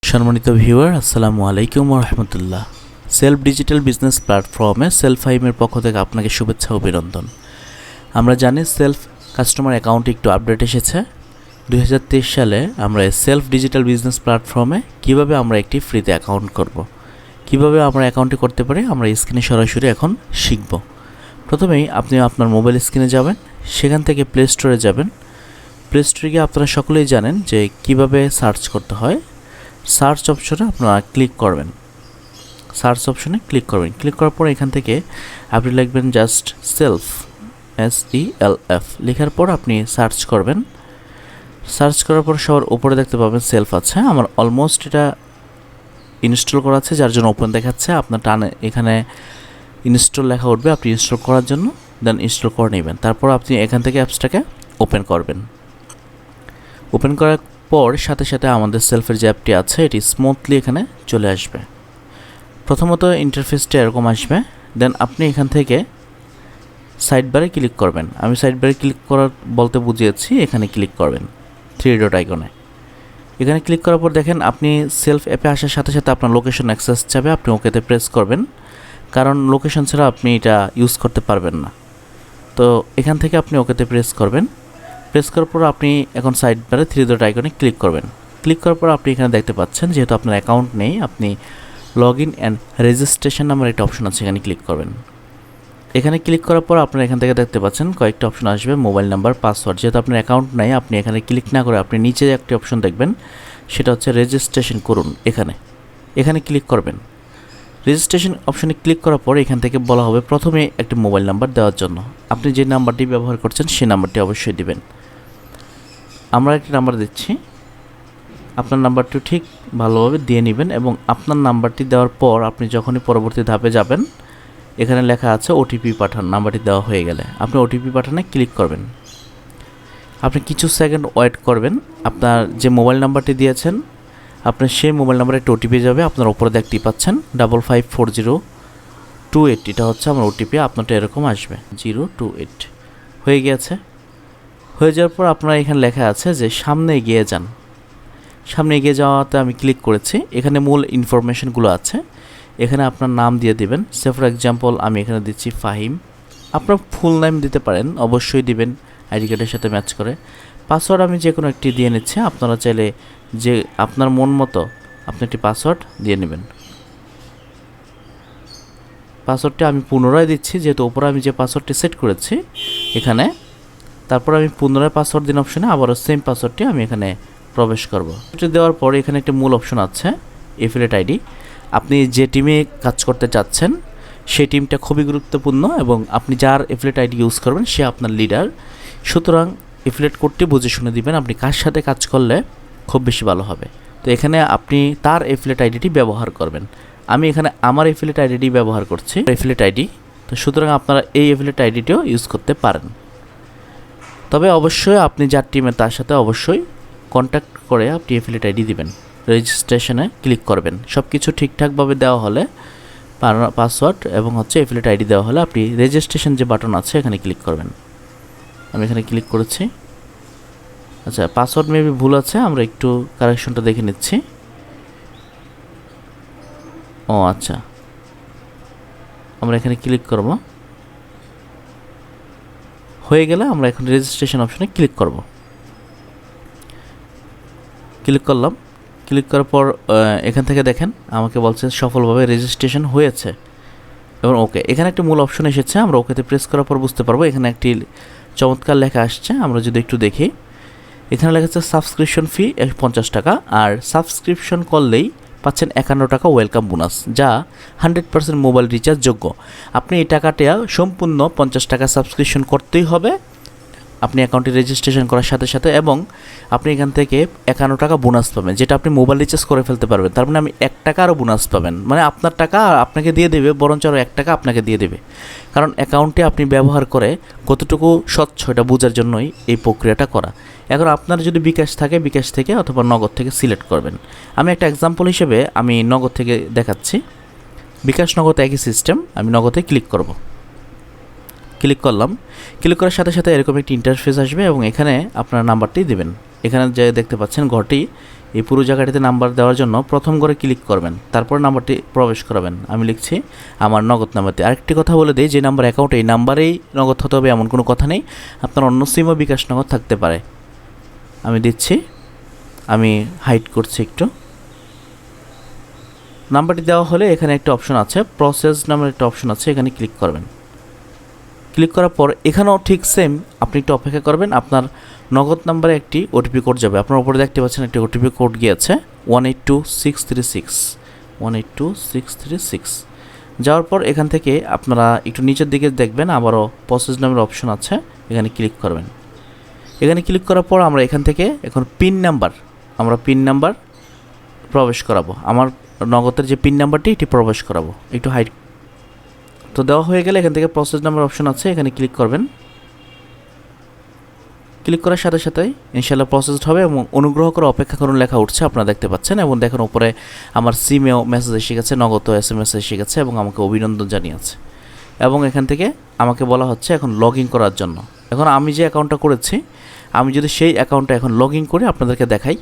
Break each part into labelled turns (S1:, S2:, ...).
S1: সম্মানিত ভিউয়ার, আসসালামু আলাইকুম ওয়া রাহমাতুল্লাহ। সেলফ ডিজিটাল বিজনেস প্ল্যাটফর্মে সেলফ ফাইমের পক্ষ থেকে আপনাকে শুভেচ্ছা ও অভিনন্দন। আমরা জানি সেলফ কাস্টমার অ্যাকাউন্ট একটু আপডেট এসেছে 2023 সালে। আমরা সেলফ ডিজিটাল বিজনেস প্ল্যাটফর্মে কিভাবে আমরা একটি ফ্রিতে অ্যাকাউন্ট করব, কিভাবে আমরা অ্যাকাউন্টটি করতে পারি, আমরা স্ক্রিনে সরাসরি এখন শিখব। প্রথমেই আপনি আপনার মোবাইল স্ক্রিনে যাবেন, সেখান থেকে প্লে স্টোরে যাবেন। প্লে স্টোরে গিয়ে আপনারা সকলেই জানেন যে কিভাবে সার্চ করতে হয়। সার্চ অপশনে আপনারা ক্লিক করবেন, সার্চ অপশনে ক্লিক করবেন। ক্লিক করার পর এখান থেকে আপনি লিখবেন জাস্ট সেলফ, SELF। লেখার পর আপনি সার্চ করবেন। সার্চ করার পর সবার উপরে দেখতে পাবেন সেলফ আছে। আমার অলমোস্ট এটা ইনস্টল করা আছে, যার জন্য ওপেন দেখাচ্ছে। আপনার টানে এখানে ইনস্টল লেখা উঠবে, আপনি ইনস্টল করার জন্য দেন ইনস্টল করে নেবেন। তারপর আপনি এখান থেকে অ্যাপসটাকে ওপেন করবেন। ওপেন করার পর সাথে সাথে আমাদের সেলফের যে অ্যাপটি আছে এটি স্মুথলি এখানে চলে আসবে। প্রথমত ইন্টারফেসটা এরকম আসবে। দেন আপনি এখান থেকে সাইড বারে ক্লিক করবেন। আমি সাইড বারে ক্লিক করার বলতে বুঝিয়েছি, এখানে ক্লিক করবেন 3 ডট আইকনে। এখানে ক্লিক করার পর দেখেন আপনি সেলফ অ্যাপে আসার সাথে সাথে আপনার লোকেশন অ্যাক্সেস চাবে, আপনি ওকেতে প্রেস করবেন, কারণ লোকেশন ছাড়া আপনি এটা ইউজ করতে পারবেন না। তো এখান থেকে আপনি ওকেতে প্রেস করবেন। প্রেস করার পর আপনি এখন সাইড বারে 3 ডট আইকনে ক্লিক করবেন। ক্লিক করার পর আপনি এখানে দেখতে পাচ্ছেন যেহেতু আপনার অ্যাকাউন্ট নেই, আপনি লগ ইন অ্যান্ড রেজিস্ট্রেশন নামের একটা অপশন আছে, এখানে ক্লিক করবেন। এখানে ক্লিক করার পর আপনারা এখান থেকে দেখতে পাচ্ছেন কয়েকটা অপশন আসবে, মোবাইল নাম্বার, পাসওয়ার্ড। যেহেতু আপনার অ্যাকাউন্ট নাই, আপনি এখানে ক্লিক না করে আপনি নিচে একটি অপশন দেখবেন, সেটা হচ্ছে রেজিস্ট্রেশন করুন। এখানে ক্লিক করবেন। রেজিস্ট্রেশন অপশনে ক্লিক করার পর এখান থেকে বলা হবে প্রথমে একটি মোবাইল নাম্বার দেওয়ার জন্য। আপনি যে নাম্বারটি ব্যবহার করছেন সেই নাম্বারটি অবশ্যই দিবেন। আমরা একটি নাম্বার দিচ্ছি, আপনার নাম্বারটি ঠিক ভালোভাবে দিয়ে নেবেন এবং আপনার নাম্বারটি দেওয়ার পর আপনি যখনই পরবর্তী ধাপে যাবেন, এখানে লেখা আছে ওটিপি পাঠান। নাম্বারটি দেওয়া হয়ে গেলে আপনি ওটিপি পাঠানে ক্লিক করবেন। আপনি কিছু সেকেন্ড ওয়েট করবেন। আপনার যে মোবাইল নাম্বারটি দিয়েছেন, আপনার সেই মোবাইল নাম্বারে একটা ওটিপি যাবে। আপনার ওপরে দেখতেই পাচ্ছেন 554028, এটা হচ্ছে আমার ওটিপি। আপনারটা এরকম আসবে 028। হয়ে গিয়েছে। হয়ে যাওয়ার পর আপনার এখানে লেখা আছে যে সামনে এগিয়ে যান। সামনে এগিয়ে যাওয়াতে আমি ক্লিক করেছি। এখানে মূল ইনফরমেশনগুলো আছে, এখানে আপনার নাম দিয়ে দিবেন। সে ফর এক্সাম্পল আমি এখানে দিচ্ছি ফাহিম। আপনার ফুল নেম দিতে পারেন, অবশ্যই দিবেন আইডি কার্ডের সাথে ম্যাচ করে। পাসওয়ার্ড আমি যে কোনো একটি দিয়ে নিচ্ছি, আপনারা চাইলে যে আপনার মন মতো আপনি একটি পাসওয়ার্ড দিয়ে নেবেন। পাসওয়ার্ডটি আমি পুনরায় দিচ্ছি, যেহেতু ওপরে আমি যে পাসওয়ার্ডটি সেট করেছি এখানে। তারপর আমি পুনরায় পাসওয়ার্ড দিন অপশনে আবারও সেম পাসওয়ার্ডটি আমি এখানে প্রবেশ করব। এটা দেওয়ার পরে এখানে একটি মূল অপশন আছে এফিলিয়েট আইডি। আপনি যে টিমে কাজ করতে চাচ্ছেন সেই টিমটা খুবই গুরুত্বপূর্ণ এবং আপনি যার এফিলিয়েট আইডি ইউজ করবেন সে আপনার লিডার। সুতরাং এফিলিয়েট কোডটি বুঝে শুনে দিবেন, আপনি কার সাথে কাজ করলে খুব বেশি ভালো হবে। তো এখানে আপনি তার এফিলিয়েট আইডিটি ব্যবহার করবেন। আমি এখানে আমার এফিলিয়েট আইডিটি ব্যবহার করছি, এফিলিয়েট আইডি। তো সুতরাং আপনারা এই এফিলিয়েট আইডিটিও ইউজ করতে পারেন। তবে অবশ্যই আপনি যার টিমে তার সাথে অবশ্যই কন্ট্যাক্ট করে আপনি এফিলিয়েট আইডি দিবেন। রেজিস্ট্রেশনে ক্লিক করবেন। সব কিছু ঠিকঠাকভাবে দেওয়া হলে, পাসওয়ার্ড এবং এফিলিয়েট আইডি দেওয়া হলে আপনি রেজিস্ট্রেশন যে বাটন আছে এখানে ক্লিক করবেন। আমি এখানে ক্লিক করেছি। আচ্ছা, পাসওয়ার্ড মেবি ভুল আছে, আমরা একটু কারেকশনটা দেখে নিচ্ছি। ও আচ্ছা, আমরা এখানে ক্লিক করব। হয়ে গেলে আমরা এখন রেজিস্ট্রেশন অপশনে ক্লিক করব। ক্লিক করলাম। ক্লিক করার পর এখান থেকে দেখেন আমাকে বলছে সফলভাবে রেজিস্ট্রেশন হয়েছে এবং ওকে। এখানে একটা মূল অপশন এসেছে, আমরা ওকেতে প্রেস করার পর বুঝতে পারবো এখানে একটি চমৎকার লেখা আসছে। আমরা যদি একটু দেখি, এখানে লেখা আছে সাবস্ক্রিপশন ফি 50 টাকা, আর সাবস্ক্রিপশন করলেই পাচ্ছেন 51 টাকা ওয়েলকাম বোনাস, যা 100% মোবাইল রিচার্জ যোগ্য। আপনি এই টাকাটা সম্পূর্ণ 50 টাকা সাবস্ক্রিপশন করতেই হবে আপনি অ্যাকাউন্টে রেজিস্ট্রেশন করার সাথে সাথে, এবং আপনি এখান থেকে 51 টাকা বোনাস পাবেন, যেটা আপনি মোবাইল রিচার্জ করে ফেলতে পারবেন। তার মানে আমি 1 টাকা আরও বোনাস পাবেন, মানে আপনার টাকা আপনাকে দিয়ে দেবে, বরঞ্চ আরও 1 টাকা আপনাকে দিয়ে দেবে। কারণ অ্যাকাউন্টে আপনি ব্যবহার করে কতটুকু স্বচ্ছ এটা বোঝার জন্যই এই প্রক্রিয়াটা করা। এখন আপনার যদি বিকাশ থাকে, বিকাশ থেকে অথবা নগদ থেকে সিলেক্ট করবেন। আমি একটা এক্সাম্পল হিসেবে আমি নগদ থেকে দেখাচ্ছি। বিকাশ নগদ একই সিস্টেম, আমি নগদে ক্লিক করব। ক্লিক করলাম। ক্লিক করার সাথে সাথে এরকম একটি ইন্টারফেস আসবে এবং এখানে আপনার নাম্বারটি দেবেন। এখানে যে দেখতে পাচ্ছেন ঘরটি, এই পুরো জায়গাটিতে নাম্বার দেওয়ার জন্য প্রথম ঘরে ক্লিক করবেন, তারপর নাম্বারটি প্রবেশ করাবেন। আমি লিখছি আমার নগদ নাম্বারটি। আরেকটি কথা বলে দিই, যে নাম্বার অ্যাকাউন্ট এই নাম্বারেই নগদ হতে হবে এমন কোনো কথা নেই, আপনার অন্য সিমও বিকাশ নগদ থাকতে পারে। আমি দিচ্ছি, আমি হাইড করছি একটু। নাম্বারটি দেওয়া হলে এখানে একটা অপশন আছে, প্রসেস নামের একটা অপশন আছে, এখানে ক্লিক করবেন। ক্লিক করার পর এখানেও ঠিক সেম, আপনি একটু অপেক্ষা করবেন। আপনার নগদ নাম্বারে একটি ওটিপি কোড যাবে। আপনার উপরে দেখতে পাচ্ছেন একটি ওটিপি কোড গিয়েছে 182636 182636। যাওয়ার পর এখান থেকে আপনারা একটু নিচের দিকে দেখবেন আবারও প্রসেস নামের অপশন আছে, এখানে ক্লিক করবেন। এখানে ক্লিক করার পর আমরা এখান থেকে এখন পিন নাম্বার প্রবেশ করাবো। আমার নগদের যে পিন নাম্বারটি এটি প্রবেশ করাবো, একটু হাইড। তো দেওয়া হয়ে গেলে এখান থেকে প্রসেস নাম্বার অপশন আছে, এখানে ক্লিক করবেন। ক্লিক করার সাথে সাথেই ইনশাআল্লাহ প্রসেসড হবে এবং অনুগ্রহ করে অপেক্ষা করুন লেখা উঠছে, আপনারা দেখতে পাচ্ছেন। এবং দেখুন উপরে আমার সিমেও মেসেজ এসে গেছে, নগদ এসএমএস এসে গেছে এবং আমাকে অভিনন্দন জানিয়েছে। এবং এখান থেকে আমাকে বলা হচ্ছে এখন লগ ইন করার জন্য। এখন আমি যে অ্যাকাউন্টটা করেছি, আমি যদি সেই অ্যাকাউন্টটা এখন লগ ইন করে আপনাদেরকে দেখাই,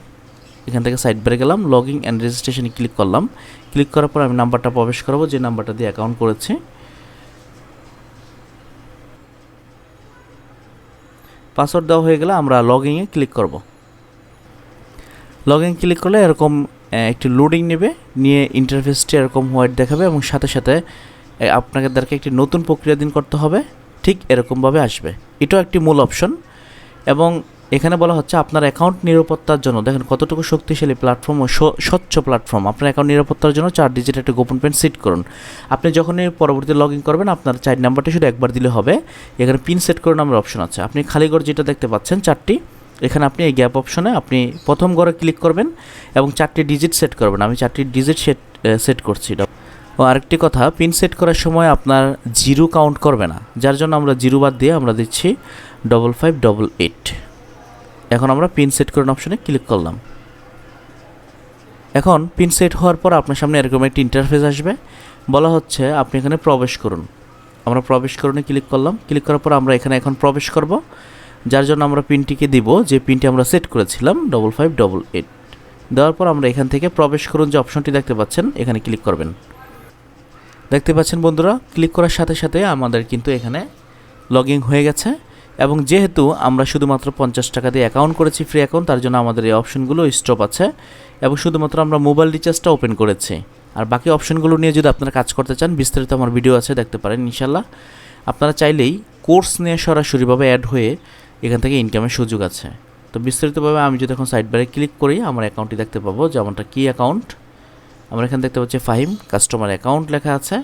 S1: এখান থেকে সাইড বারে গেলাম, লগ ইন অ্যান্ড রেজিস্ট্রেশনে ক্লিক করলাম। ক্লিক করার পর আমি নাম্বারটা প্রবেশ করবো, যে নাম্বারটা দিয়ে অ্যাকাউন্ট করেছি। পাসওয়ার্ড দেওয়া হয়ে গেলে আমরা লগ ইনে ক্লিক করব। লগ ইন ক্লিক করলে এরকম একটি লোডিং নেবে, নিয়ে ইন্টারফেসটি এরকম হোয়াইট দেখাবে এবং সাথে সাথে আপনাদেরকে একটি নতুন প্রক্রিয়া দিন করতে হবে, ঠিক এরকমভাবে আসবে। এটাও একটি মূল অপশন। এবং এখানে বলা হচ্ছে আপনার অ্যাকাউন্ট নিরাপত্তার জন্য, দেখেন কতটুকু শক্তিশালী প্ল্যাটফর্ম ও স্বচ্ছ প্ল্যাটফর্ম। আপনার অ্যাকাউন্ট নিরাপত্তার জন্য 4 ডিজিট একটা গোপন পিন সেট করুন। আপনি যখনই পরবর্তী লগ ইন করবেন, আপনার 4 নাম্বারটি শুধু একবার দিলে হবে। এখানে পিন সেট করে নামের অপশন আছে, আপনি খালি ঘর যেটা দেখতে পাচ্ছেন 4টি, এখানে আপনি এই গ্যাপ অপশনে আপনি প্রথম ঘরে ক্লিক করবেন এবং 4টি ডিজিট সেট করবেন। আমি 4টি ডিজিট সেট করছি। ও আরেকটি কথা, পিন সেট করার সময় আপনার জিরো কাউন্ট করবে না, যার জন্য আমরা জিরো বাদ দিয়ে আমরা দিচ্ছি 5588। এখন আমরা পিন সেট করার অপশনে ক্লিক করলাম। এখন পিন সেট হওয়ার পর আপনার সামনে এরকম একটি ইন্টারফেস আসবে, বলা হচ্ছে আপনি এখানে প্রবেশ করুন। আমরা প্রবেশ করুনে ক্লিক করলাম। ক্লিক করার পর আমরা এখানে এখন প্রবেশ করব, যার জন্য আমরা পিনটিকে দিব যে পিনটি আমরা সেট করেছিলাম 5588। দেওয়ার পর আমরা এখান থেকে প্রবেশ করুন যে অপশনটি দেখতে পাচ্ছেন, এখানে ক্লিক করবেন। দেখতে পাচ্ছেন বন্ধুরা, ক্লিক করার সাথে সাথে আমাদের কিন্তু এখানে লগ ইন হয়ে গেছে। এবং যেহেতু আমরা শুধুমাত্র 50 টাকা দিয়ে অ্যাকাউন্ট করেছি, ফ্রি অ্যাকাউন্ট, তার জন্য আমাদের এই অপশনগুলো স্টপ আছে এবং শুধুমাত্র আমরা মোবাইল রিচার্জটা ওপেন করেছি। আর বাকি অপশনগুলো নিয়ে যদি আপনারা কাজ করতে চান, বিস্তারিত আমার ভিডিও আছে, দেখতে পারেন ইনশাল্লাহ। আপনারা চাইলেই কোর্স নিয়ে সরাসরিভাবে অ্যাড হয়ে এখান থেকে ইনকামের সুযোগ আছে। তো বিস্তারিতভাবে আমি যদি এখন সাইড বারে ক্লিক করি, আমার অ্যাকাউন্টটি দেখতে পাবো, যেমনটা কি অ্যাকাউন্ট আমরা এখানে দেখতে পাচ্ছি, ফাহিম কাস্টমার অ্যাকাউন্ট লেখা আছে।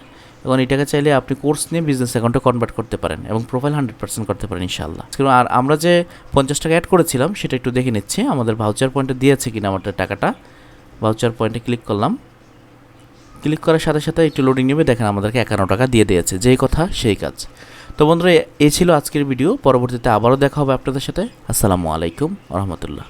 S1: এবং এটাকে চাইলে আপনি কোর্স নিয়ে বিজনেস অ্যাকাউন্টে কনভার্ট করতে পারেন এবং প্রোফাইল 100% করতে পারেন ইনশাআল্লাহ। আর আমরা যে 50 টাকা অ্যাড করেছিলাম সেটা একটু দেখে নিচ্ছি, আমাদের ভাউচার পয়েন্টে দিয়েছে কিনা আমাদের টাকাটা। ভাউচার পয়েন্টে ক্লিক করলাম। ক্লিক করার সাথে সাথে একটু লোডিং নেবে, দেখেন আমাদেরকে 51 টাকা দিয়ে দিয়েছে। যেই কথা সেই কাজ। তো বন্ধুরা, এই ছিল আজকের ভিডিও। পরবর্তীতে আবারও দেখা হবে আপনাদের সাথে। আসসালামু আলাইকুম ওয়া রাহমাতুল্লাহ।